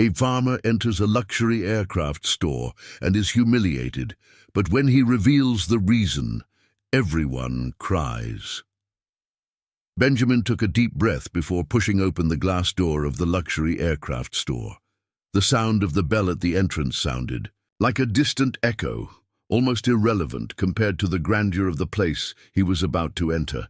A farmer enters a luxury aircraft store and is humiliated, but when he reveals the reason, everyone cries. Benjamin took a deep breath before pushing open the glass door of the luxury aircraft store. The sound of the bell at the entrance sounded like a distant echo, almost irrelevant compared to the grandeur of the place he was about to enter.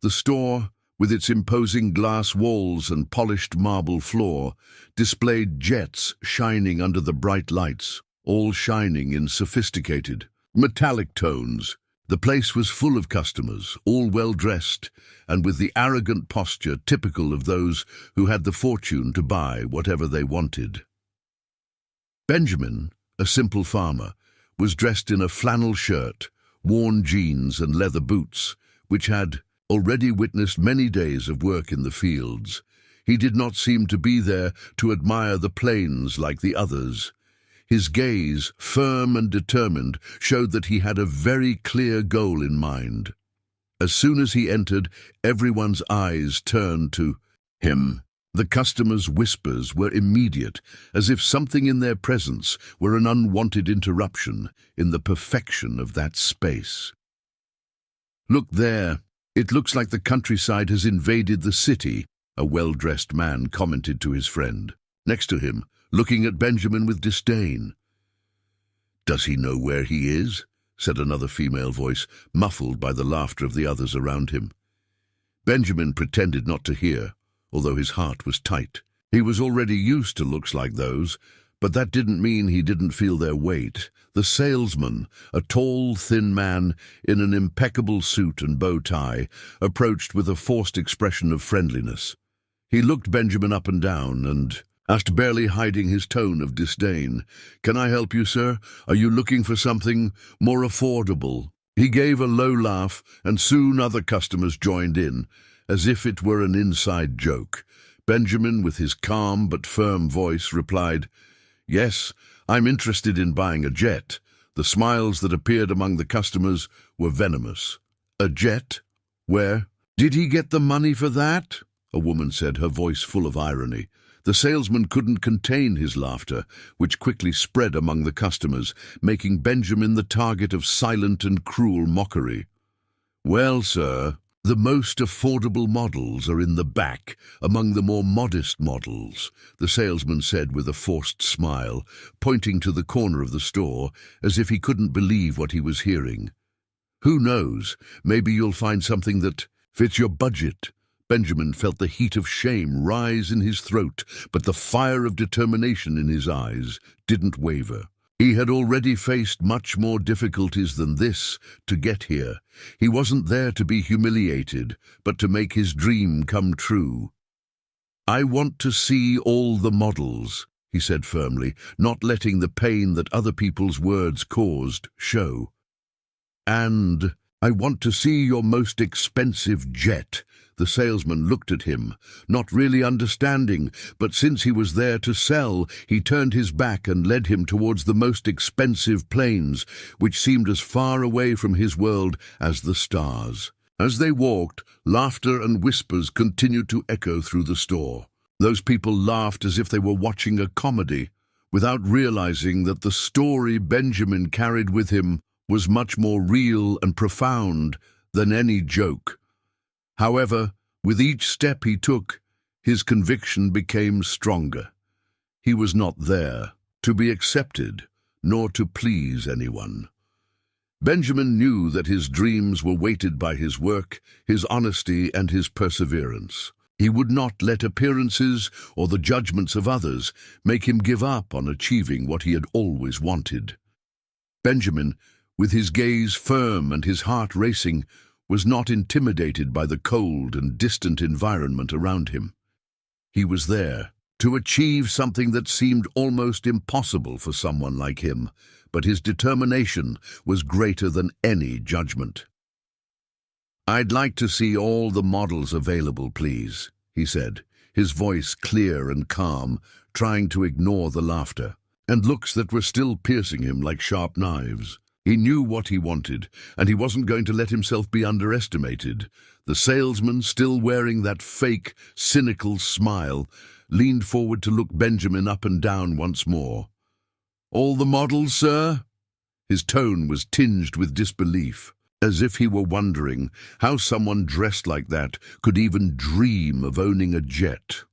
The store, with its imposing glass walls and polished marble floor, displayed jets shining under the bright lights, all shining in sophisticated, metallic tones. The place was full of customers, all well-dressed, and with the arrogant posture typical of those who had the fortune to buy whatever they wanted. Benjamin, a simple farmer, was dressed in a flannel shirt, worn jeans and leather boots, which had already witnessed many days of work in the fields. He did not seem to be there to admire the plains like the others. His gaze, firm and determined, showed that he had a very clear goal in mind. As soon as he entered, everyone's eyes turned to him. The customers' whispers were immediate, as if something in their presence were an unwanted interruption in the perfection of that space. "Look there. It looks like the countryside has invaded the city," a well-dressed man commented to his friend, next to him, looking at Benjamin with disdain. "Does he know where he is?" said another female voice, muffled by the laughter of the others around him. Benjamin pretended not to hear, although his heart was tight. He was already used to looks like those, but that didn't mean he didn't feel their weight. The salesman, a tall, thin man in an impeccable suit and bow tie, approached with a forced expression of friendliness. He looked Benjamin up and down and asked, barely hiding his tone of disdain, "Can I help you, sir? Are you looking for something more affordable?" He gave a low laugh, and soon other customers joined in, as if it were an inside joke. Benjamin, with his calm but firm voice, replied, "Yes, I'm interested in buying a jet." The smiles that appeared among the customers were venomous. "A jet? Where? Did he get the money for that?" a woman said, her voice full of irony. The salesman couldn't contain his laughter, which quickly spread among the customers, making Benjamin the target of silent and cruel mockery. "Well, sir, the most affordable models are in the back, among the more modest models," the salesman said with a forced smile, pointing to the corner of the store, as if he couldn't believe what he was hearing. "Who knows, maybe you'll find something that fits your budget." Benjamin felt the heat of shame rise in his throat, but the fire of determination in his eyes didn't waver. He had already faced much more difficulties than this to get here. He wasn't there to be humiliated, but to make his dream come true. "I want to see all the models," he said firmly, not letting the pain that other people's words caused show. "And I want to see your most expensive jet." The salesman looked at him, not really understanding, but since he was there to sell, he turned his back and led him towards the most expensive planes, which seemed as far away from his world as the stars. As they walked, laughter and whispers continued to echo through the store. Those people laughed as if they were watching a comedy, without realizing that the story Benjamin carried with him was much more real and profound than any joke. However, with each step he took, his conviction became stronger. He was not there to be accepted, nor to please anyone. Benjamin knew that his dreams were weighted by his work, his honesty, and his perseverance. He would not let appearances or the judgments of others make him give up on achieving what he had always wanted. Benjamin, with his gaze firm and his heart racing, was not intimidated by the cold and distant environment around him. He was there to achieve something that seemed almost impossible for someone like him, but his determination was greater than any judgment. "I'd like to see all the models available, please," he said, his voice clear and calm, trying to ignore the laughter, and looks that were still piercing him like sharp knives. He knew what he wanted, and he wasn't going to let himself be underestimated. The salesman, still wearing that fake, cynical smile, leaned forward to look Benjamin up and down once more. "All the models, sir?" His tone was tinged with disbelief, as if he were wondering how someone dressed like that could even dream of owning a jet.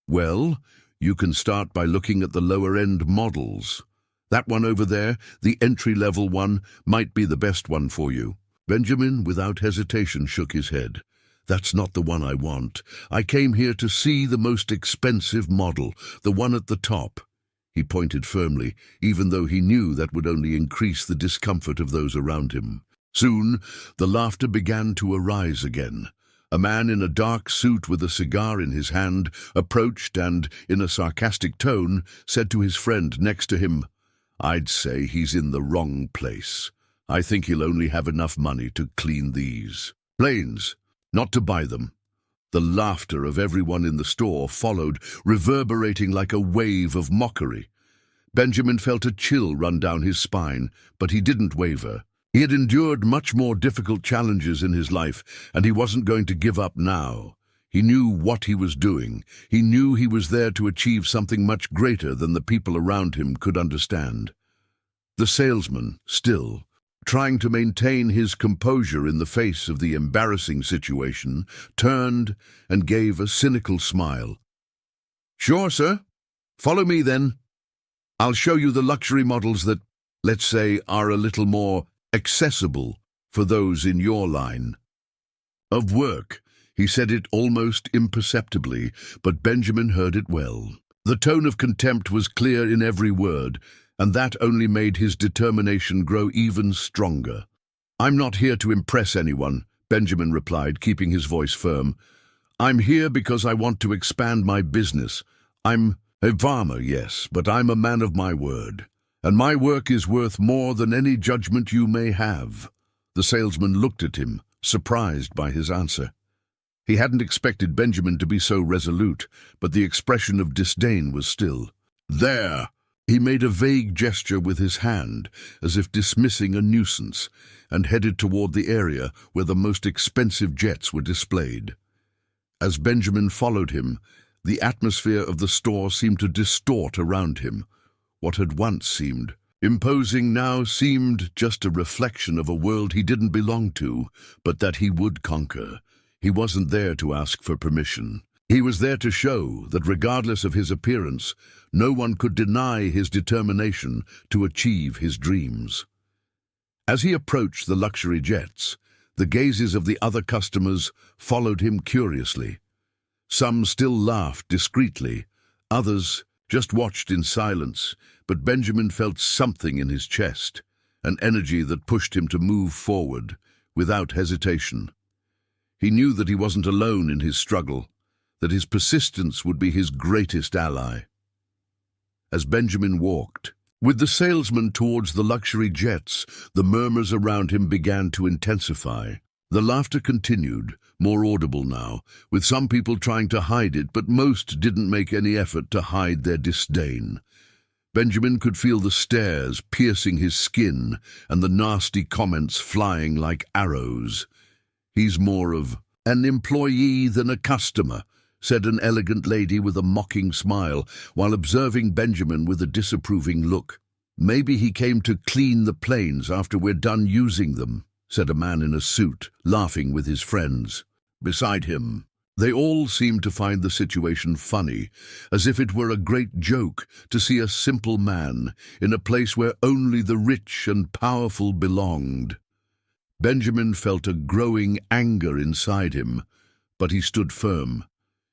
"Well, you can start by looking at the lower-end models. That one over there, the entry-level one, might be the best one for you." Benjamin, without hesitation, shook his head. "That's not the one I want. I came here to see the most expensive model, the one at the top." He pointed firmly, even though he knew that would only increase the discomfort of those around him. Soon, the laughter began to arise again. A man in a dark suit with a cigar in his hand approached and, in a sarcastic tone, said to his friend next to him, "I'd say he's in the wrong place. I think he'll only have enough money to clean these planes, not to buy them." The laughter of everyone in the store followed, reverberating like a wave of mockery. Benjamin felt a chill run down his spine, but he didn't waver. He had endured much more difficult challenges in his life, and he wasn't going to give up now. He knew what he was doing. He knew he was there to achieve something much greater than the people around him could understand. The salesman, still, trying to maintain his composure in the face of the embarrassing situation, turned and gave a cynical smile. "Sure, sir. Follow me, then. I'll show you the luxury models that, let's say, are a little more accessible for those in your line of work." He said it almost imperceptibly, but Benjamin heard it well. The tone of contempt was clear in every word, and that only made his determination grow even stronger. "I'm not here to impress anyone," Benjamin replied, keeping his voice firm. "I'm here because I want to expand my business. I'm a farmer, yes, but I'm a man of my word. And my work is worth more than any judgment you may have." The salesman looked at him, surprised by his answer. He hadn't expected Benjamin to be so resolute, but the expression of disdain was still there. He made a vague gesture with his hand, as if dismissing a nuisance, and headed toward the area where the most expensive jets were displayed. As Benjamin followed him, the atmosphere of the store seemed to distort around him. What had once seemed imposing now seemed just a reflection of a world he didn't belong to, but that he would conquer. He wasn't there to ask for permission. He was there to show that regardless of his appearance, no one could deny his determination to achieve his dreams. As he approached the luxury jets, the gazes of the other customers followed him curiously. Some still laughed discreetly, others just watched in silence, but Benjamin felt something in his chest, an energy that pushed him to move forward without hesitation. He knew that he wasn't alone in his struggle, that his persistence would be his greatest ally. As Benjamin walked with the salesman towards the luxury jets, the murmurs around him began to intensify. The laughter continued, more audible now, with some people trying to hide it, but most didn't make any effort to hide their disdain. Benjamin could feel the stares piercing his skin and the nasty comments flying like arrows. "He's more of an employee than a customer," said an elegant lady with a mocking smile, while observing Benjamin with a disapproving look. "Maybe he came to clean the planes after we're done using them," said a man in a suit, laughing with his friends beside him. They all seemed to find the situation funny, as if it were a great joke to see a simple man in a place where only the rich and powerful belonged. Benjamin felt a growing anger inside him, but he stood firm.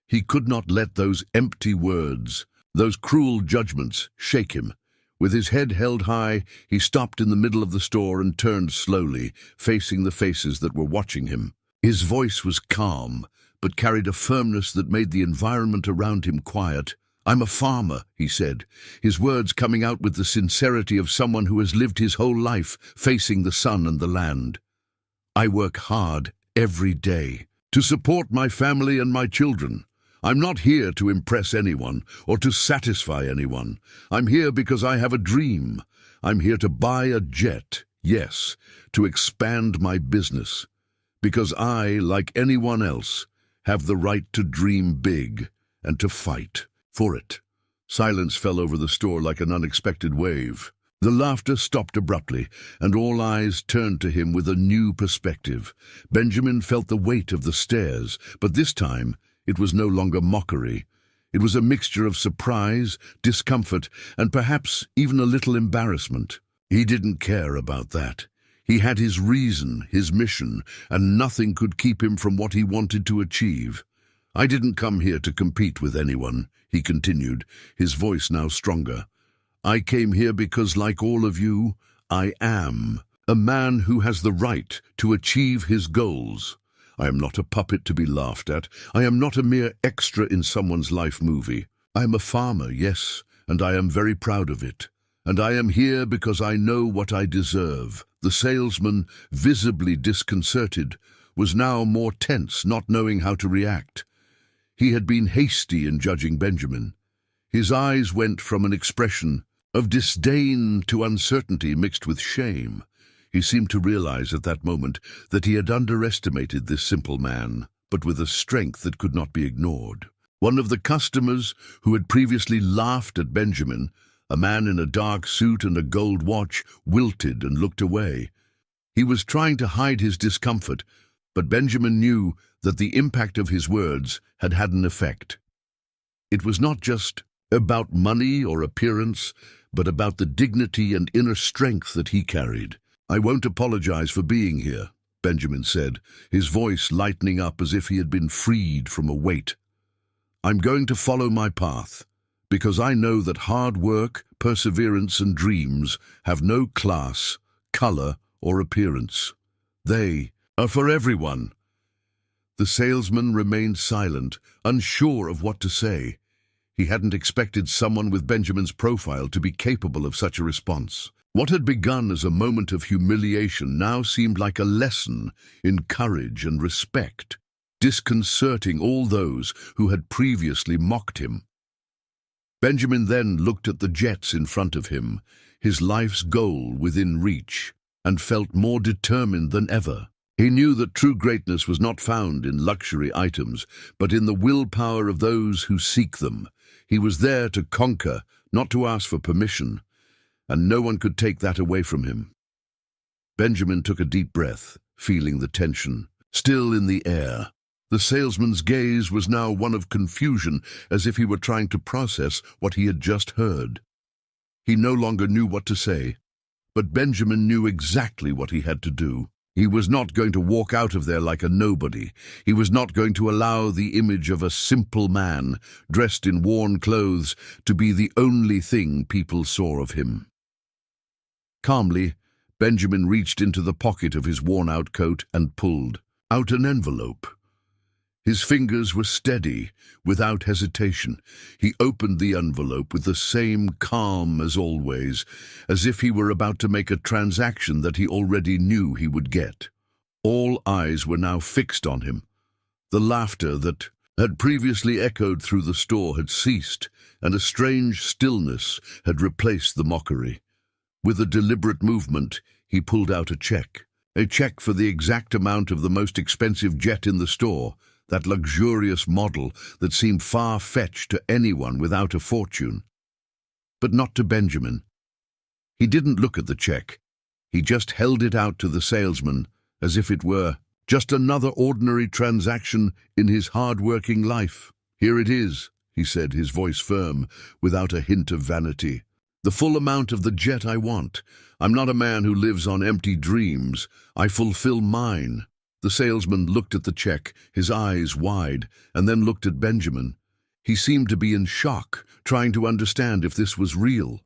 He could not let those empty words, those cruel judgments, shake him. With his head held high, he stopped in the middle of the store and turned slowly, facing the faces that were watching him. His voice was calm, but carried a firmness that made the environment around him quiet. "I'm a farmer," he said, his words coming out with the sincerity of someone who has lived his whole life facing the sun and the land. "I work hard every day to support my family and my children. I'm not here to impress anyone or to satisfy anyone. I'm here because I have a dream. I'm here to buy a jet, yes, to expand my business. Because I, like anyone else, have the right to dream big and to fight for it. Silence fell over the store like an unexpected wave. The laughter stopped abruptly, and all eyes turned to him with a new perspective. Benjamin felt the weight of the stares, but this time it was no longer mockery. It was a mixture of surprise, discomfort, and perhaps even a little embarrassment. He didn't care about that. He had his reason, his mission, and nothing could keep him from what he wanted to achieve. "I didn't come here to compete with anyone," he continued, his voice now stronger. "I came here because, like all of you, I am a man who has the right to achieve his goals. I am not a puppet to be laughed at. I am not a mere extra in someone's life movie. I am a farmer, yes, and I am very proud of it. And I am here because I know what I deserve." The salesman, visibly disconcerted, was now more tense, not knowing how to react. He had been hasty in judging Benjamin. His eyes went from an expression of disdain to uncertainty mixed with shame. He seemed to realize at that moment that he had underestimated this simple man, but with a strength that could not be ignored. One of the customers who had previously laughed at Benjamin, a man in a dark suit and a gold watch, wilted and looked away. He was trying to hide his discomfort, but Benjamin knew that the impact of his words had had an effect. It was not just about money or appearance, but about the dignity and inner strength that he carried. "I won't apologize for being here," Benjamin said, his voice lightening up as if he had been freed from a weight. "I'm going to follow my path, because I know that hard work, perseverance, and dreams have no class, color, or appearance. They are for everyone." The salesman remained silent, unsure of what to say. He hadn't expected someone with Benjamin's profile to be capable of such a response. What had begun as a moment of humiliation now seemed like a lesson in courage and respect, disconcerting all those who had previously mocked him. Benjamin then looked at the jets in front of him, his life's goal within reach, and felt more determined than ever. He knew that true greatness was not found in luxury items, but in the willpower of those who seek them. He was there to conquer, not to ask for permission, and no one could take that away from him. Benjamin took a deep breath, feeling the tension still in the air. The salesman's gaze was now one of confusion, as if he were trying to process what he had just heard. He no longer knew what to say, but Benjamin knew exactly what he had to do. He was not going to walk out of there like a nobody. He was not going to allow the image of a simple man, dressed in worn clothes, to be the only thing people saw of him. Calmly, Benjamin reached into the pocket of his worn-out coat and pulled out an envelope. His fingers were steady, without hesitation. He opened the envelope with the same calm as always, as if he were about to make a transaction that he already knew he would get. All eyes were now fixed on him. The laughter that had previously echoed through the store had ceased, and a strange stillness had replaced the mockery. With a deliberate movement, he pulled out a check for the exact amount of the most expensive jet in the store, that luxurious model that seemed far-fetched to anyone without a fortune. But not to Benjamin. He didn't look at the check. He just held it out to the salesman as if it were just another ordinary transaction in his hard-working life. "Here it is," he said, his voice firm, without a hint of vanity. "The full amount of the jet I want. I'm not a man who lives on empty dreams. I fulfill mine." The salesman looked at the check, his eyes wide, and then looked at Benjamin. He seemed to be in shock, trying to understand if this was real.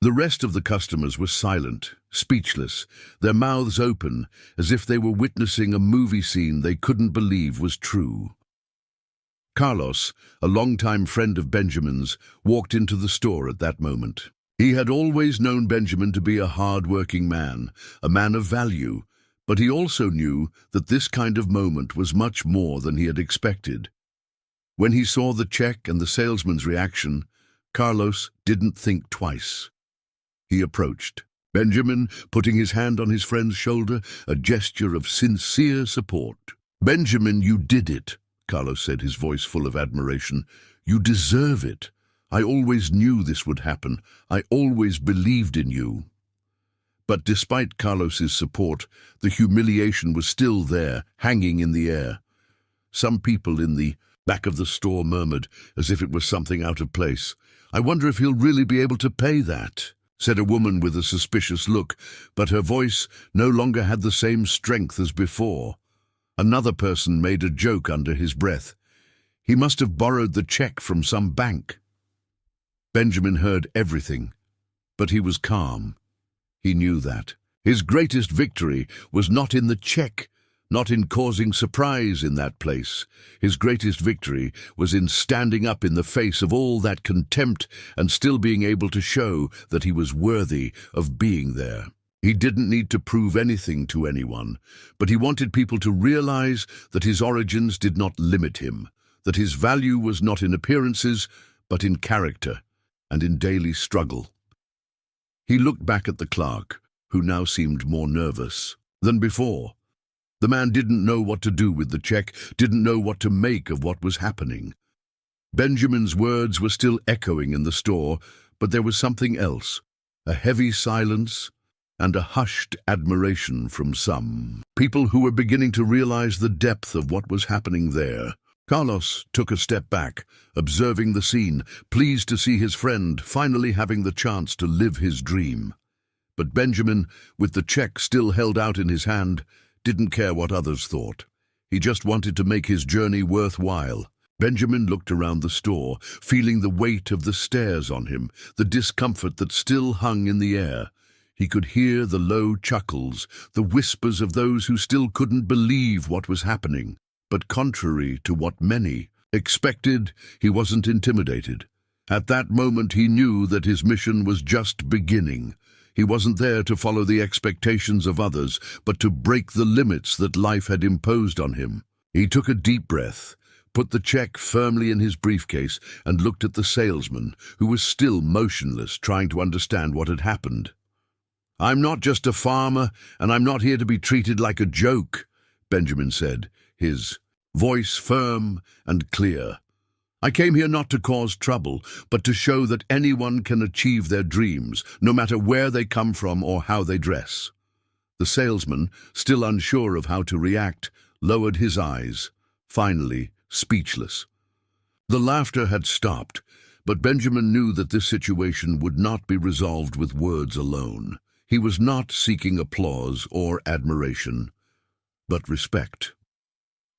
The rest of the customers were silent, speechless, their mouths open, as if they were witnessing a movie scene they couldn't believe was true. Carlos, a longtime friend of Benjamin's, walked into the store at that moment. He had always known Benjamin to be a hard-working man, a man of value, but he also knew that this kind of moment was much more than he had expected. When he saw the check and the salesman's reaction, Carlos didn't think twice. He approached Benjamin, putting his hand on his friend's shoulder, a gesture of sincere support. "Benjamin, you did it," Carlos said, his voice full of admiration. You deserve it. I always knew this would happen. I always believed in you." But despite Carlos's support, the humiliation was still there, hanging in the air. Some people in the back of the store murmured, as if it was something out of place. "I wonder if he'll really be able to pay that," said a woman with a suspicious look, but her voice no longer had the same strength as before. Another person made a joke under his breath. "He must have borrowed the check from some bank." Benjamin heard everything, but he was calm. He knew that. His greatest victory was not in the check, not in causing surprise in that place. His greatest victory was in standing up in the face of all that contempt and still being able to show that he was worthy of being there. He didn't need to prove anything to anyone, but he wanted people to realize that his origins did not limit him, that his value was not in appearances, but in character and in daily struggle. He looked back at the clerk, who now seemed more nervous than before. The man didn't know what to do with the check, didn't know what to make of what was happening. Benjamin's words were still echoing in the store, but there was something else, a heavy silence and a hushed admiration from some people who were beginning to realize the depth of what was happening there. Carlos took a step back, observing the scene, pleased to see his friend finally having the chance to live his dream. But Benjamin, with the check still held out in his hand, didn't care what others thought. He just wanted to make his journey worthwhile. Benjamin looked around the store, feeling the weight of the stares on him, the discomfort that still hung in the air. He could hear the low chuckles, the whispers of those who still couldn't believe what was happening. But contrary to what many expected, he wasn't intimidated. At that moment he knew that his mission was just beginning. He wasn't there to follow the expectations of others, but to break the limits that life had imposed on him. He took a deep breath, put the check firmly in his briefcase, and looked at the salesman, who was still motionless, trying to understand what had happened. "I'm not just a farmer, and I'm not here to be treated like a joke," Benjamin said, his voice firm and clear. "I came here not to cause trouble, but to show that anyone can achieve their dreams, no matter where they come from or how they dress." The salesman, still unsure of how to react, lowered his eyes, finally speechless. The laughter had stopped, but Benjamin knew that this situation would not be resolved with words alone. He was not seeking applause or admiration, but respect.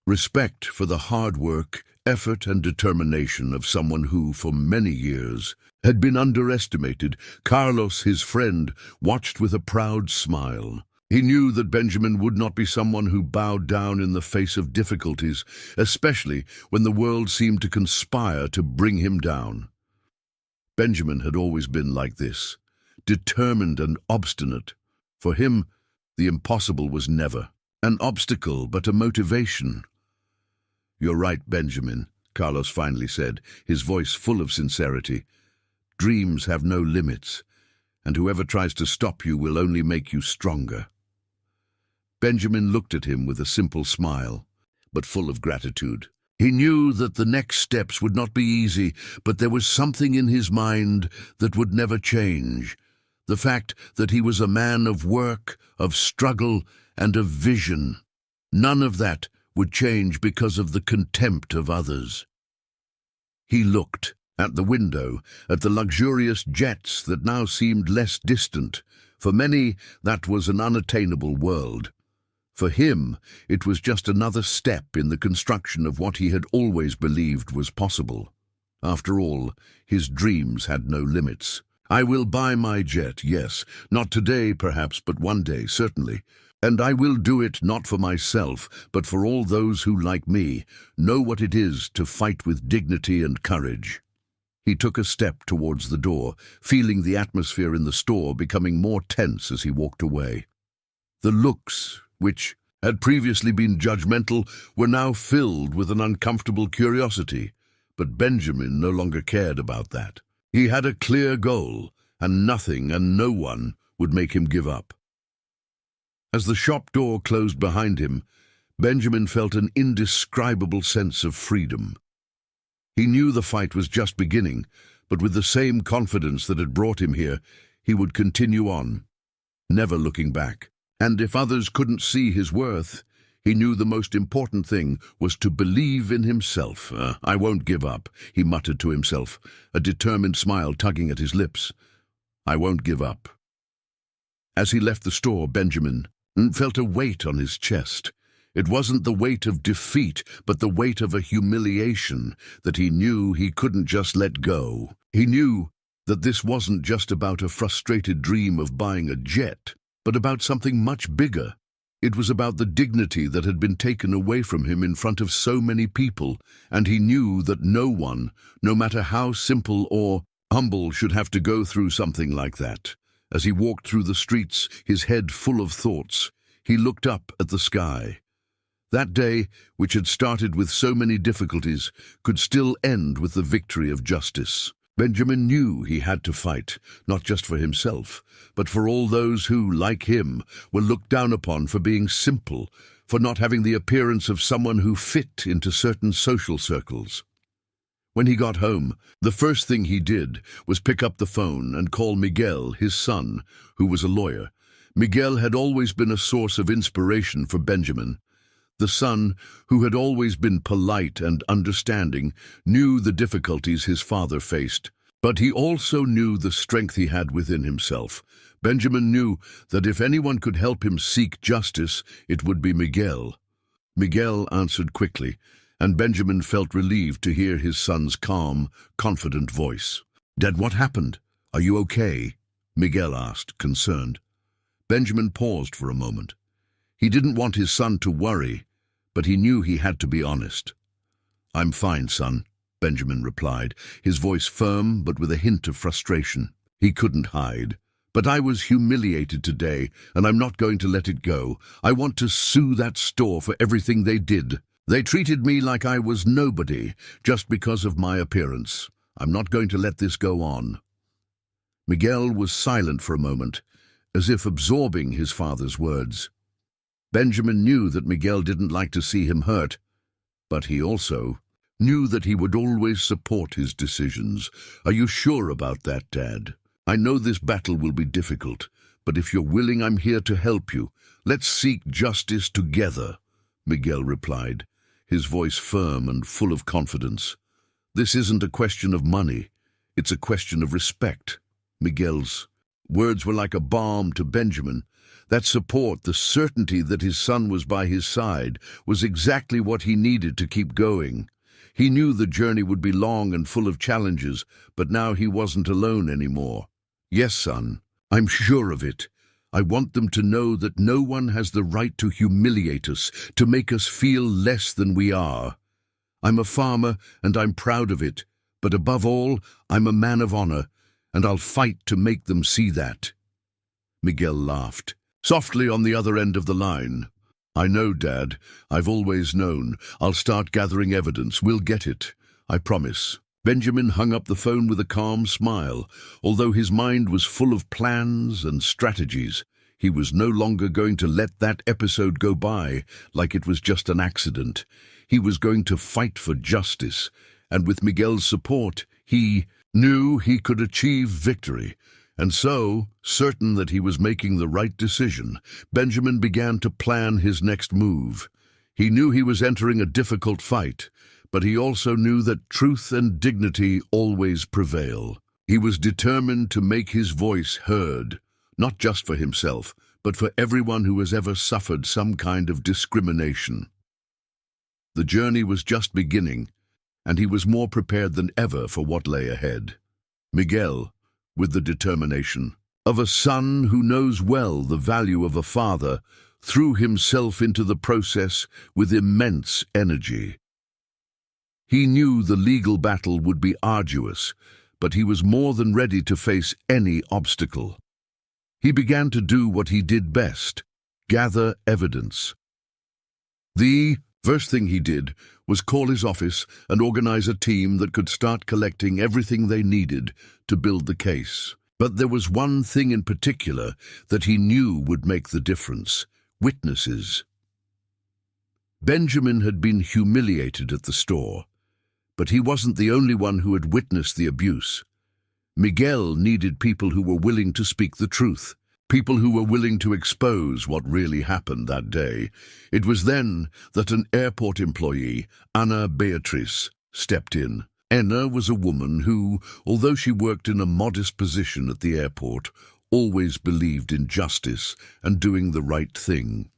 Respect for the hard work, effort, and determination of someone who, for many years, had been underestimated. Carlos, his friend, watched with a proud smile. He knew that Benjamin would not be someone who bowed down in the face of difficulties, especially when the world seemed to conspire to bring him down. Benjamin had always been like this, determined and obstinate. For him, the impossible was never an obstacle, but a motivation. "You're right, Benjamin," Carlos finally said, his voice full of sincerity. "Dreams have no limits, and whoever tries to stop you will only make you stronger." Benjamin looked at him with a simple smile, but full of gratitude. He knew that the next steps would not be easy, but there was something in his mind that would never change. The fact that he was a man of work, of struggle, and of vision. None of that would change because of the contempt of others. He looked at the window, at the luxurious jets that now seemed less distant. For many, that was an unattainable world. For him, it was just another step in the construction of what he had always believed was possible. After all, his dreams had no limits. "I will buy my jet, yes, not today perhaps, but one day, certainly. And I will do it not for myself, but for all those who, like me, know what it is to fight with dignity and courage." He took a step towards the door, feeling the atmosphere in the store becoming more tense as he walked away. The looks, which had previously been judgmental, were now filled with an uncomfortable curiosity. But Benjamin no longer cared about that. He had a clear goal, and nothing and no one would make him give up. As the shop door closed behind him, Benjamin felt an indescribable sense of freedom. He knew the fight was just beginning, but with the same confidence that had brought him here, he would continue on, never looking back. And if others couldn't see his worth, he knew the most important thing was to believe in himself. I won't give up, he muttered to himself, a determined smile tugging at his lips. I won't give up. As he left the store, Benjamin felt a weight on his chest. It wasn't the weight of defeat, but the weight of a humiliation that he knew he couldn't just let go. He knew that this wasn't just about a frustrated dream of buying a jet, but about something much bigger. It was about the dignity that had been taken away from him in front of so many people, and he knew that no one, no matter how simple or humble, should have to go through something like that. As he walked through the streets, his head full of thoughts, he looked up at the sky. That day, which had started with so many difficulties, could still end with the victory of justice. Benjamin knew he had to fight, not just for himself, but for all those who, like him, were looked down upon for being simple, for not having the appearance of someone who fit into certain social circles. When he got home, the first thing he did was pick up the phone and call Miguel, his son, who was a lawyer. Miguel had always been a source of inspiration for Benjamin. The son, who had always been polite and understanding, knew the difficulties his father faced, but he also knew the strength he had within himself. Benjamin knew that if anyone could help him seek justice, it would be Miguel. Miguel answered quickly, and Benjamin felt relieved to hear his son's calm, confident voice. "Dad, what happened? Are you okay?" Miguel asked, concerned. Benjamin paused for a moment. He didn't want his son to worry, but he knew he had to be honest. "I'm fine, son," Benjamin replied, his voice firm but with a hint of frustration. He couldn't hide. "But I was humiliated today, and I'm not going to let it go. I want to sue that store for everything they did. They treated me like I was nobody, just because of my appearance. I'm not going to let this go on." Miguel was silent for a moment, as if absorbing his father's words. Benjamin knew that Miguel didn't like to see him hurt, but he also knew that he would always support his decisions. "Are you sure about that, Dad? I know this battle will be difficult, but if you're willing, I'm here to help you. Let's seek justice together," Miguel replied, his voice firm and full of confidence. "This isn't a question of money. It's a question of respect." Miguel's words were like a balm to Benjamin. That support, the certainty that his son was by his side, was exactly what he needed to keep going. He knew the journey would be long and full of challenges, but now he wasn't alone anymore. "Yes, son, I'm sure of it. I want them to know that no one has the right to humiliate us, to make us feel less than we are. I'm a farmer, and I'm proud of it, but above all, I'm a man of honor, and I'll fight to make them see that." Miguel laughed, softly on the other end of the line. "I know, Dad. I've always known. I'll start gathering evidence. We'll get it. I promise." Benjamin hung up the phone with a calm smile. Although his mind was full of plans and strategies, he was no longer going to let that episode go by like it was just an accident. He was going to fight for justice, and with Miguel's support, he knew he could achieve victory. And so, certain that he was making the right decision, Benjamin began to plan his next move. He knew he was entering a difficult fight, but he also knew that truth and dignity always prevail. He was determined to make his voice heard, not just for himself, but for everyone who has ever suffered some kind of discrimination. The journey was just beginning, and he was more prepared than ever for what lay ahead. Miguel, with the determination of a son who knows well the value of a father, threw himself into the process with immense energy. He knew the legal battle would be arduous, but he was more than ready to face any obstacle. He began to do what he did best: gather evidence. The first thing he did was call his office and organize a team that could start collecting everything they needed to build the case. But there was one thing in particular that he knew would make the difference: witnesses. Benjamin had been humiliated at the store. But he wasn't the only one who had witnessed the abuse. Miguel needed people who were willing to speak the truth, people who were willing to expose what really happened that day. It was then that an airport employee, Ana Beatriz, stepped in. Ana was a woman who, although she worked in a modest position at the airport, always believed in justice and doing the right thing.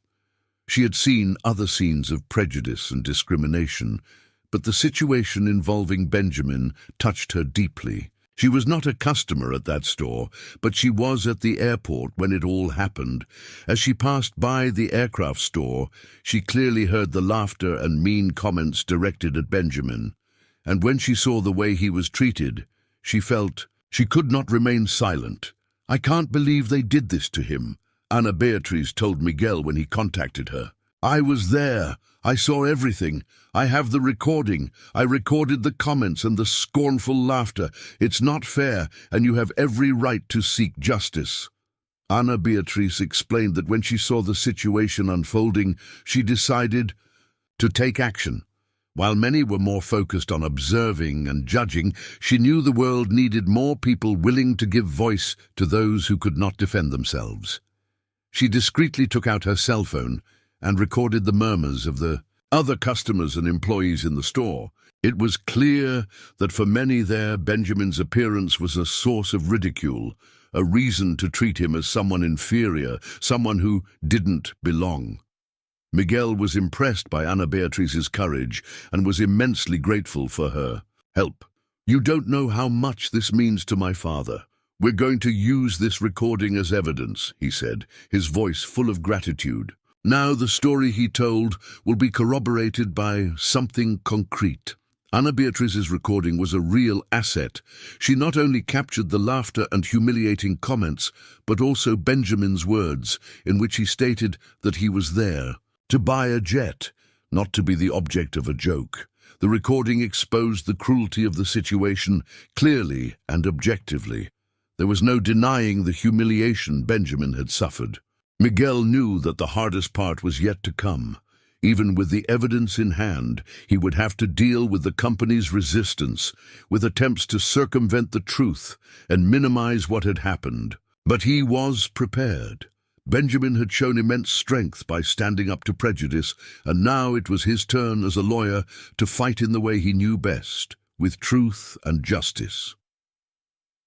She had seen other scenes of prejudice and discrimination, but the situation involving Benjamin touched her deeply. She was not a customer at that store, but she was at the airport when it all happened. As she passed by the aircraft store, she clearly heard the laughter and mean comments directed at Benjamin. And when she saw the way he was treated, she felt she could not remain silent. "I can't believe they did this to him," Ana Beatriz told Miguel when he contacted her. "I was there. I saw everything. I have the recording. I recorded the comments and the scornful laughter. It's not fair, and you have every right to seek justice." Ana Beatriz explained that when she saw the situation unfolding, she decided to take action. While many were more focused on observing and judging, she knew the world needed more people willing to give voice to those who could not defend themselves. She discreetly took out her cell phone and recorded the murmurs of the other customers and employees in the store. It was clear that for many there, Benjamin's appearance was a source of ridicule, a reason to treat him as someone inferior, someone who didn't belong. Miguel was impressed by Ana Beatriz's courage and was immensely grateful for her help. "You don't know how much this means to my father. We're going to use this recording as evidence," he said, his voice full of gratitude. Now the story he told will be corroborated by something concrete. Ana Beatriz's recording was a real asset. She not only captured the laughter and humiliating comments, but also Benjamin's words, in which he stated that he was there to buy a jet, not to be the object of a joke. The recording exposed the cruelty of the situation clearly and objectively. There was no denying the humiliation Benjamin had suffered. Miguel knew that the hardest part was yet to come. Even with the evidence in hand, he would have to deal with the company's resistance, with attempts to circumvent the truth and minimize what had happened. But he was prepared. Benjamin had shown immense strength by standing up to prejudice, and now it was his turn as a lawyer to fight in the way he knew best, with truth and justice.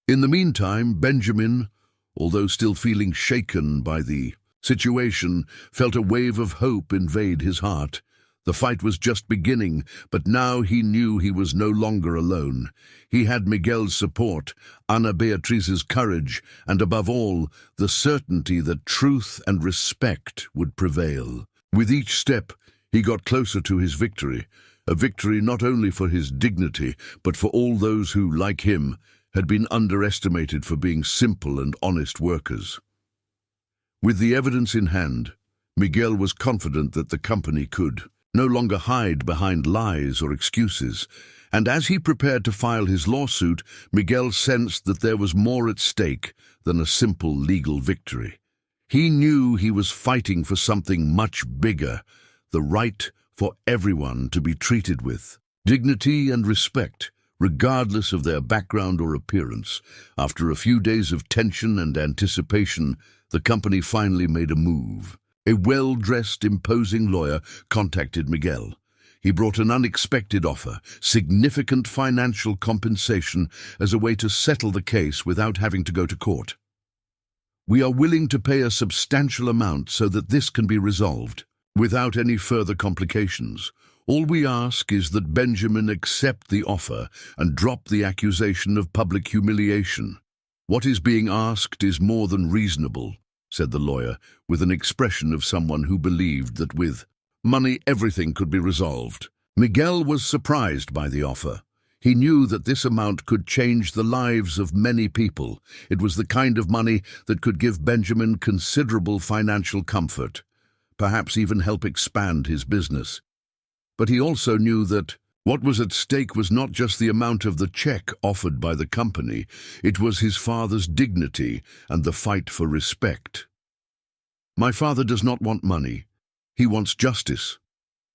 In the meantime, Benjamin, although still feeling shaken by the situation, felt a wave of hope invade his heart. The fight was just beginning, but now he knew he was no longer alone. He had Miguel's support, Ana Beatriz's courage, and above all, the certainty that truth and respect would prevail. With each step, he got closer to his victory, a victory not only for his dignity, but for all those who, like him, had been underestimated for being simple and honest workers. With the evidence in hand, Miguel was confident that the company could no longer hide behind lies or excuses, and as he prepared to file his lawsuit, Miguel sensed that there was more at stake than a simple legal victory. He knew he was fighting for something much bigger, the right for everyone to be treated with dignity and respect, regardless of their background or appearance. After a few days of tension and anticipation, the company finally made a move. A well-dressed, imposing lawyer contacted Miguel. He brought an unexpected offer, significant financial compensation as a way to settle the case without having to go to court. "We are willing to pay a substantial amount so that this can be resolved without any further complications. All we ask is that Benjamin accept the offer and drop the accusation of public humiliation. What is being asked is more than reasonable," said the lawyer, with an expression of someone who believed that with money everything could be resolved. Miguel was surprised by the offer. He knew that this amount could change the lives of many people. It was the kind of money that could give Benjamin considerable financial comfort, perhaps even help expand his business. But he also knew that what was at stake was not just the amount of the check offered by the company, it was his father's dignity and the fight for respect. "My father does not want money. He wants justice,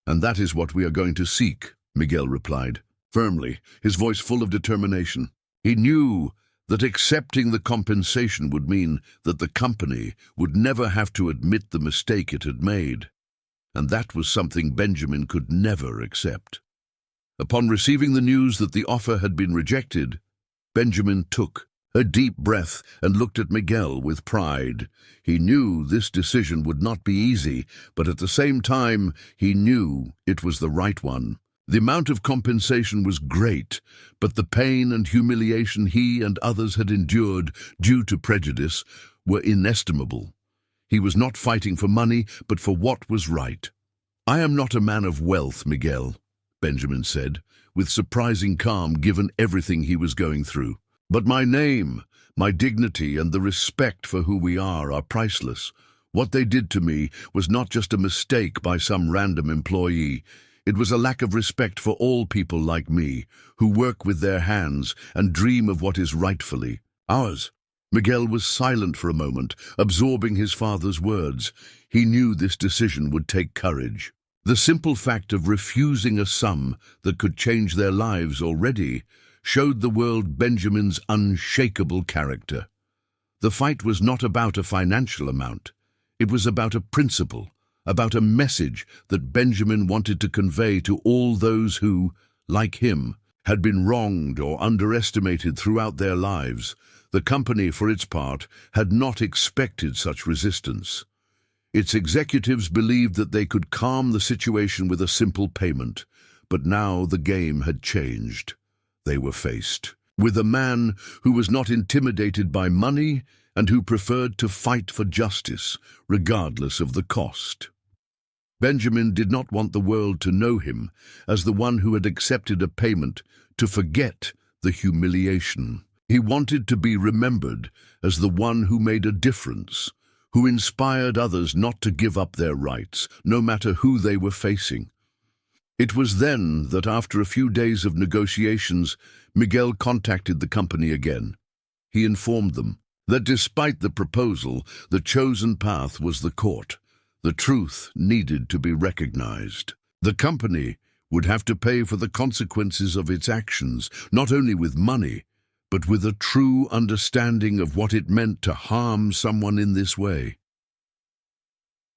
and that is what we are going to seek," Miguel replied. firmly, his voice full of determination. He knew that accepting the compensation would mean that the company would never have to admit the mistake it had made, and that was something Benjamin could never accept. Upon receiving the news that the offer had been rejected, Benjamin took a deep breath and looked at Miguel with pride. He knew this decision would not be easy, but at the same time, he knew it was the right one. The amount of compensation was great, but the pain and humiliation he and others had endured due to prejudice were inestimable. He was not fighting for money, but for what was right. "I am not a man of wealth, Miguel," Benjamin said, with surprising calm given everything he was going through. "But my name, my dignity, and the respect for who we are priceless. What they did to me was not just a mistake by some random employee. It was a lack of respect for all people like me, who work with their hands and dream of what is rightfully ours." Miguel was silent for a moment, absorbing his father's words. He knew this decision would take courage. The simple fact of refusing a sum that could change their lives already showed the world Benjamin's unshakable character. The fight was not about a financial amount. It was about a principle, about a message that Benjamin wanted to convey to all those who, like him, had been wronged or underestimated throughout their lives. The company, for its part, had not expected such resistance. Its executives believed that they could calm the situation with a simple payment, but now the game had changed. They were faced with a man who was not intimidated by money and who preferred to fight for justice, regardless of the cost. Benjamin did not want the world to know him as the one who had accepted a payment to forget the humiliation. He wanted to be remembered as the one who made a difference, who inspired others not to give up their rights, no matter who they were facing. It was then that after a few days of negotiations, Miguel contacted the company again. He informed them that despite the proposal, the chosen path was the court. The truth needed to be recognized. The company would have to pay for the consequences of its actions, not only with money, but with a true understanding of what it meant to harm someone in this way.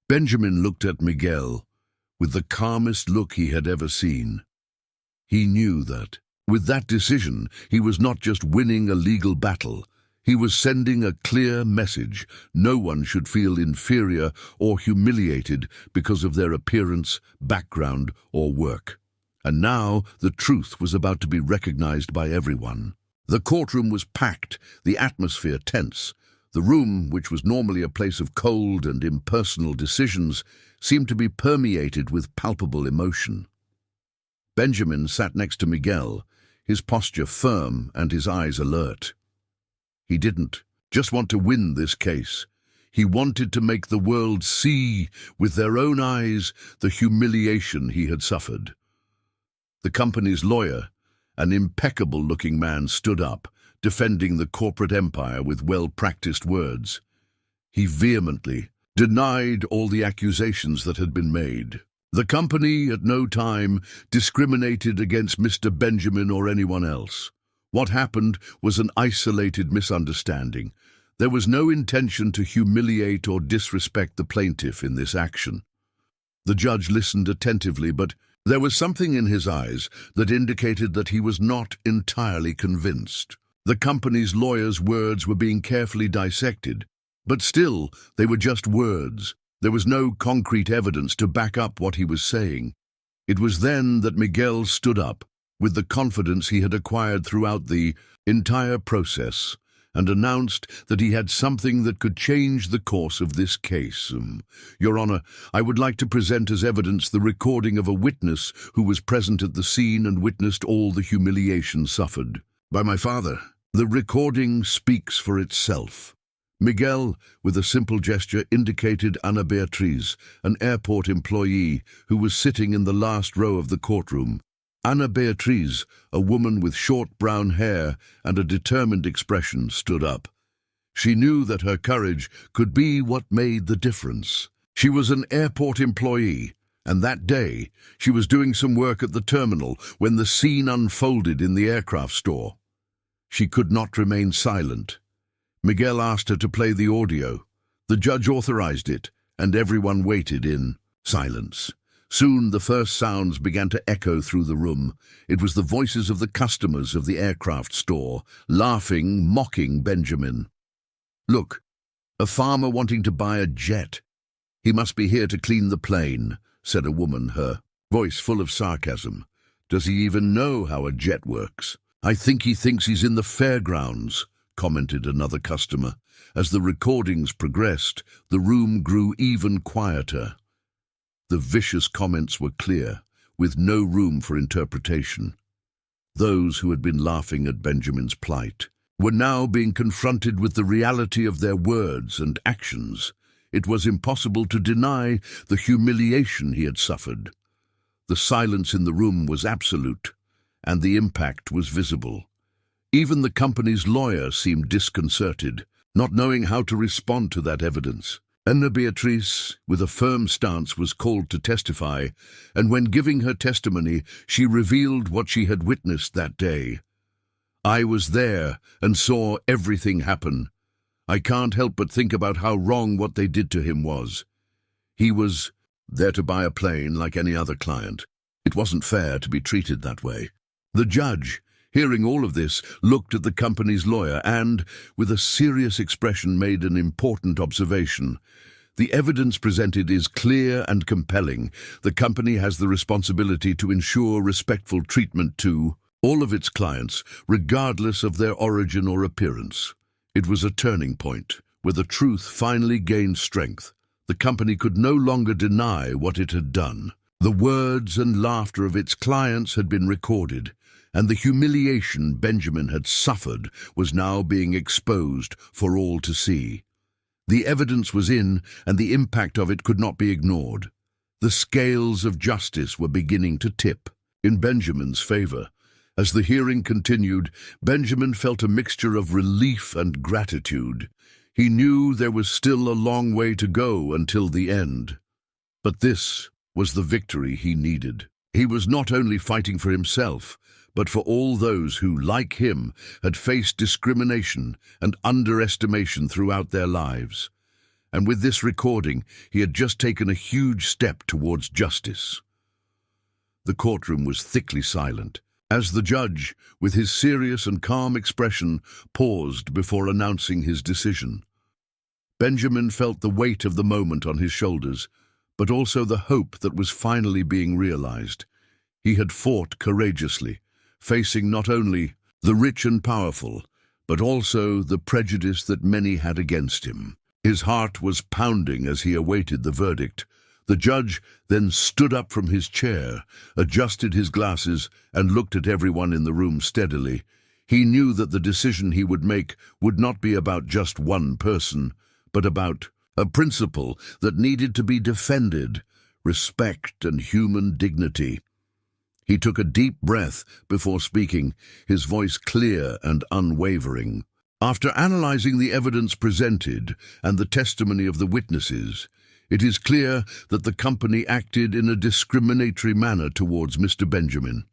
Benjamin looked at Miguel with the calmest look he had ever seen. He knew that, with that decision, he was not just winning a legal battle. He was sending a clear message. No one should feel inferior or humiliated because of their appearance, background, or work. And now the truth was about to be recognized by everyone. The courtroom was packed, the atmosphere tense. The room, which was normally a place of cold and impersonal decisions, seemed to be permeated with palpable emotion. Benjamin sat next to Miguel, his posture firm and his eyes alert. He didn't just want to win this case. He wanted to make the world see with their own eyes the humiliation he had suffered. The company's lawyer, an impeccable-looking man, stood up, defending the corporate empire with well-practiced words. He vehemently denied all the accusations that had been made. The company at no time discriminated against Mr. Benjamin or anyone else. What happened was an isolated misunderstanding. There was no intention to humiliate or disrespect the plaintiff in this action. The judge listened attentively, but there was something in his eyes that indicated that he was not entirely convinced. The company's lawyer's words were being carefully dissected, but still, they were just words. There was no concrete evidence to back up what he was saying. It was then that Miguel stood up, with the confidence he had acquired throughout the entire process, and announced that he had something that could change the course of this case. "Your Honor, I would like to present as evidence the recording of a witness who was present at the scene and witnessed all the humiliation suffered by my father. The recording speaks for itself." Miguel, with a simple gesture, indicated Ana Beatriz, an airport employee who was sitting in the last row of the courtroom. Ana Beatriz, a woman with short brown hair and a determined expression, stood up. She knew that her courage could be what made the difference. She was an airport employee, And that day, she was doing some work at the terminal when the scene unfolded in the aircraft store. She could not remain silent. Miguel asked her to play the audio. The judge authorized it, and everyone waited in silence. Soon the first sounds began to echo through the room. It was the voices of the customers of the aircraft store, laughing, mocking Benjamin. "Look, a farmer wanting to buy a jet. He must be here to clean the plane," said a woman, her voice full of sarcasm. "Does he even know how a jet works? I think he thinks he's in the fairgrounds," commented another customer. As the recordings progressed, the room grew even quieter. The vicious comments were clear, with no room for interpretation. Those who had been laughing at Benjamin's plight were now being confronted with the reality of their words and actions. It was impossible to deny the humiliation he had suffered. The silence in the room was absolute, and the impact was visible. Even the company's lawyer seemed disconcerted, not knowing how to respond to that evidence. Ana Beatriz, with a firm stance, was called to testify, and when giving her testimony, she revealed what she had witnessed that day. "I was there and saw everything happen. I can't help but think about how wrong what they did to him was. He was there to buy a plane like any other client. It wasn't fair to be treated that way." The judge, hearing all of this, looked at the company's lawyer and, with a serious expression, made an important observation. "The evidence presented is clear and compelling. The company has the responsibility to ensure respectful treatment to all of its clients, regardless of their origin or appearance." It was a turning point, where the truth finally gained strength. The company could no longer deny what it had done. The words and laughter of its clients had been recorded, and the humiliation Benjamin had suffered was now being exposed for all to see. The evidence was in, and the impact of it could not be ignored. The scales of justice were beginning to tip in Benjamin's favor. As the hearing continued, Benjamin felt a mixture of relief and gratitude. He knew there was still a long way to go until the end. But this was the victory he needed. He was not only fighting for himself, but for all those who, like him, had faced discrimination and underestimation throughout their lives. And with this recording, he had just taken a huge step towards justice. The courtroom was thickly silent, as the judge, with his serious and calm expression, paused before announcing his decision. Benjamin felt the weight of the moment on his shoulders, but also the hope that was finally being realized. He had fought courageously, facing not only the rich and powerful, but also the prejudice that many had against him. His heart was pounding as he awaited the verdict. The judge then stood up from his chair, adjusted his glasses, and looked at everyone in the room steadily. He knew that the decision he would make would not be about just one person, but about a principle that needed to be defended: respect and human dignity. He took a deep breath before speaking, his voice clear and unwavering. After analyzing the evidence presented and the testimony of the witnesses, it is clear that the company acted in a discriminatory manner towards Mr. Benjamin.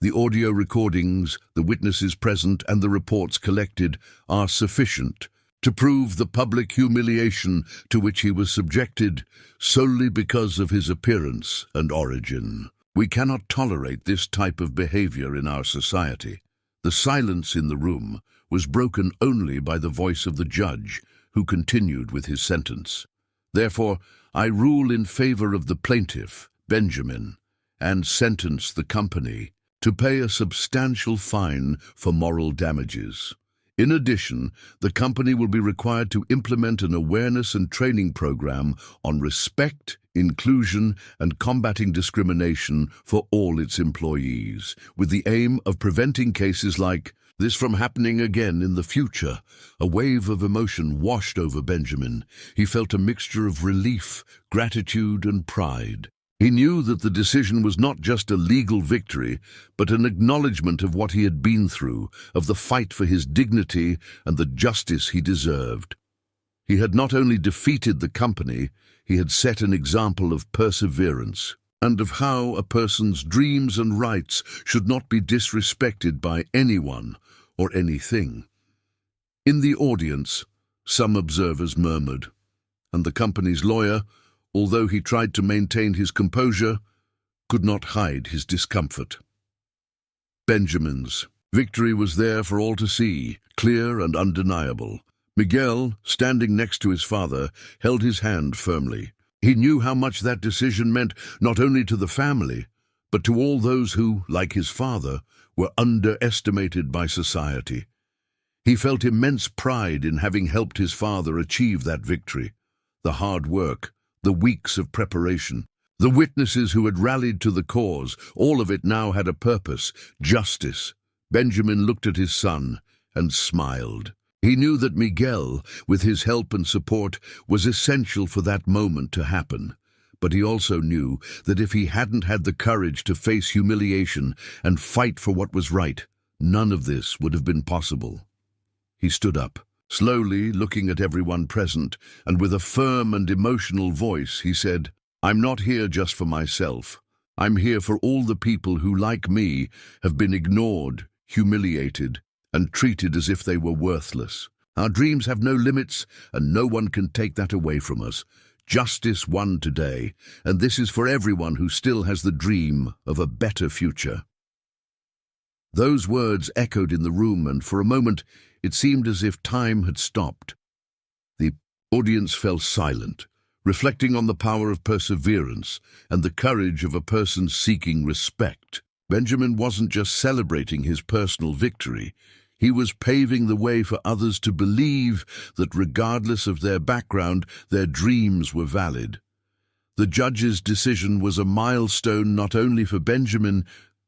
The audio recordings, the witnesses present, and the reports collected are sufficient to prove the public humiliation to which he was subjected solely because of his appearance and origin. We cannot tolerate this type of behavior in our society. The silence in the room was broken only by the voice of the judge, who continued with his sentence. "Therefore, I rule in favor of the plaintiff, Benjamin, and sentence the company to pay a substantial fine for moral damages. In addition, the company will be required to implement an awareness and training program on respect, inclusion, and combating discrimination for all its employees, with the aim of preventing cases like this from happening again in the future." A wave of emotion washed over Benjamin. He felt a mixture of relief, gratitude, and pride. He knew that the decision was not just a legal victory, but an acknowledgement of what he had been through, of the fight for his dignity and the justice he deserved. He had not only defeated the company, he had set an example of perseverance and of how a person's dreams and rights should not be disrespected by anyone or anything. In the audience, some observers murmured, and the company's lawyer, although he tried to maintain his composure, could not hide his discomfort. Benjamin's victory was there for all to see, clear and undeniable. Miguel, standing next to his father, held his hand firmly. He knew how much that decision meant not only to the family, but to all those who, like his father, were underestimated by society. He felt immense pride in having helped his father achieve that victory. The hard work, the weeks of preparation, the witnesses who had rallied to the cause, all of it now had a purpose, justice. Benjamin looked at his son and smiled. He knew that Miguel, with his help and support, was essential for that moment to happen. But he also knew that if he hadn't had the courage to face humiliation and fight for what was right, none of this would have been possible. He stood up, slowly looking at everyone present, and with a firm and emotional voice he said, "I'm not here just for myself. I'm here for all the people who, like me, have been ignored, humiliated, and treated as if they were worthless. Our dreams have no limits, and no one can take that away from us. Justice won today, and this is for everyone who still has the dream of a better future." Those words echoed in the room, and for a moment it seemed as if time had stopped. The audience fell silent, reflecting on the power of perseverance and the courage of a person seeking respect. Benjamin wasn't just celebrating his personal victory. He was paving the way for others to believe that regardless of their background, their dreams were valid. The judge's decision was a milestone not only for Benjamin,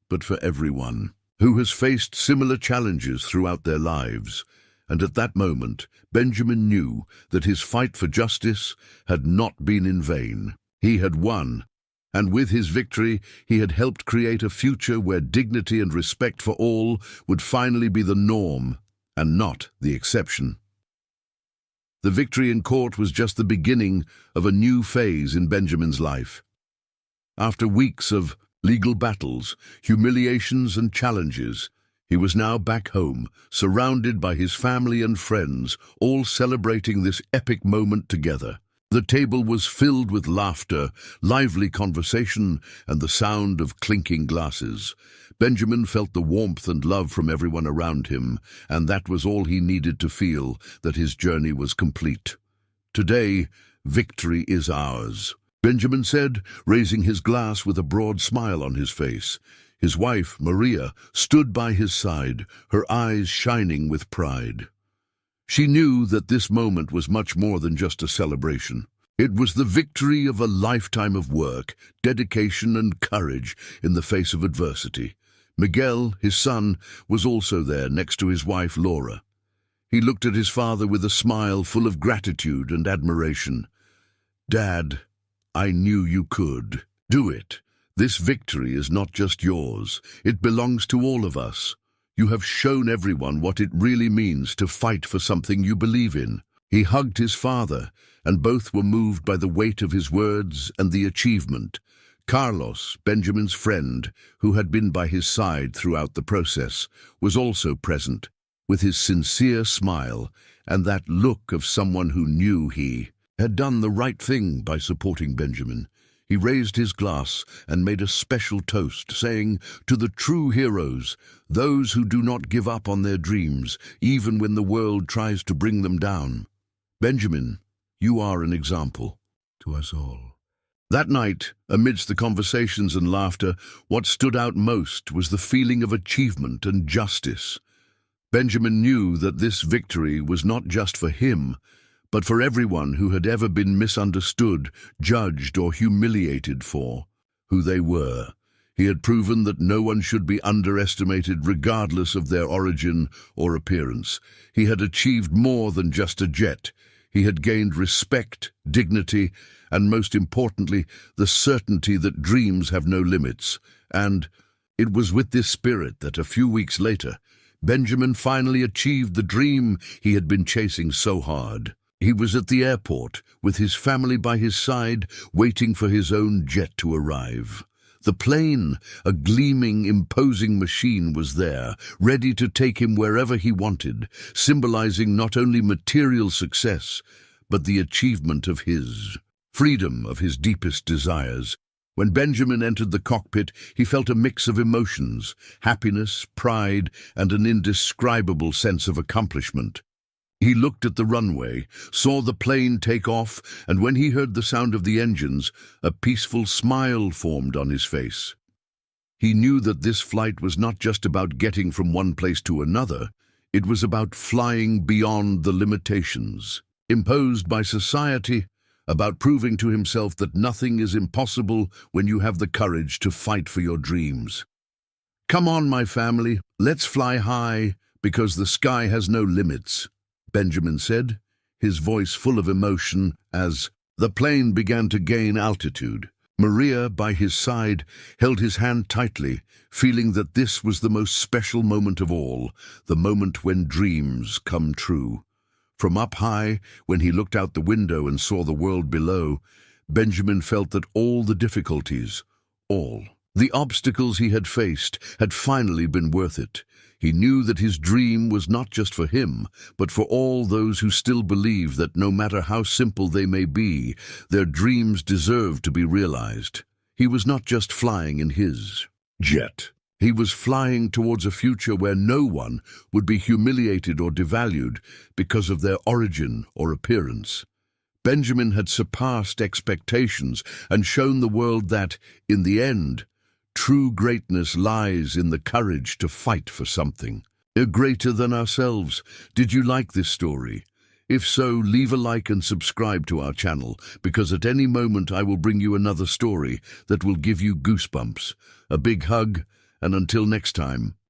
but for everyone who has faced similar challenges throughout their lives. And at that moment, Benjamin knew that his fight for justice had not been in vain. He had won, and with his victory, he had helped create a future where dignity and respect for all would finally be the norm and not the exception. The victory in court was just the beginning of a new phase in Benjamin's life. After weeks of legal battles, humiliations and challenges, he was now back home, surrounded by his family and friends, all celebrating this epic moment together. The table was filled with laughter, lively conversation, and the sound of clinking glasses. Benjamin felt the warmth and love from everyone around him, and that was all he needed to feel that his journey was complete. "Today, victory is ours," Benjamin said, raising his glass with a broad smile on his face. His wife, Maria, stood by his side, her eyes shining with pride. She knew that this moment was much more than just a celebration. It was the victory of a lifetime of work, dedication, and courage in the face of adversity. Miguel, his son, was also there next to his wife, Laura. He looked at his father with a smile full of gratitude and admiration. "Dad, I knew you could. Do it. This victory is not just yours. It belongs to all of us. You have shown everyone what it really means to fight for something you believe in." He hugged his father, and both were moved by the weight of his words and the achievement. Carlos, Benjamin's friend, who had been by his side throughout the process, was also present, with his sincere smile and that look of someone who knew he had done the right thing by supporting Benjamin. He raised his glass and made a special toast, saying, "To the true heroes, those who do not give up on their dreams, even when the world tries to bring them down. Benjamin, you are an example to us all." That night, amidst the conversations and laughter, what stood out most was the feeling of achievement and justice. Benjamin knew that this victory was not just for him, but for everyone who had ever been misunderstood, judged, or humiliated for who they were. He had proven that no one should be underestimated regardless of their origin or appearance. He had achieved more than just a jet. He had gained respect, dignity, and most importantly, the certainty that dreams have no limits. And it was with this spirit that a few weeks later, Benjamin finally achieved the dream he had been chasing so hard. He was at the airport, with his family by his side, waiting for his own jet to arrive. The plane, a gleaming, imposing machine, was there, ready to take him wherever he wanted, symbolizing not only material success, but the achievement of his freedom, of his deepest desires. When Benjamin entered the cockpit, he felt a mix of emotions, happiness, pride, and an indescribable sense of accomplishment. He looked at the runway, saw the plane take off, and when he heard the sound of the engines, a peaceful smile formed on his face. He knew that this flight was not just about getting from one place to another, it was about flying beyond the limitations imposed by society, about proving to himself that nothing is impossible when you have the courage to fight for your dreams. "Come on, my family, let's fly high, because the sky has no limits," Benjamin said, his voice full of emotion as the plane began to gain altitude. Maria, by his side, held his hand tightly, feeling that this was the most special moment of all, the moment when dreams come true. From up high, when he looked out the window and saw the world below, Benjamin felt that all the difficulties, all the obstacles he had faced, had finally been worth it. He knew that his dream was not just for him, but for all those who still believe that no matter how simple they may be, their dreams deserve to be realized. He was not just flying in his jet. He was flying towards a future where no one would be humiliated or devalued because of their origin or appearance. Benjamin had surpassed expectations and shown the world that, in the end, true greatness lies in the courage to fight for something greater than ourselves. Did you like this story? If so, leave a like and subscribe to our channel, because at any moment I will bring you another story that will give you goosebumps. A big hug, and until next time.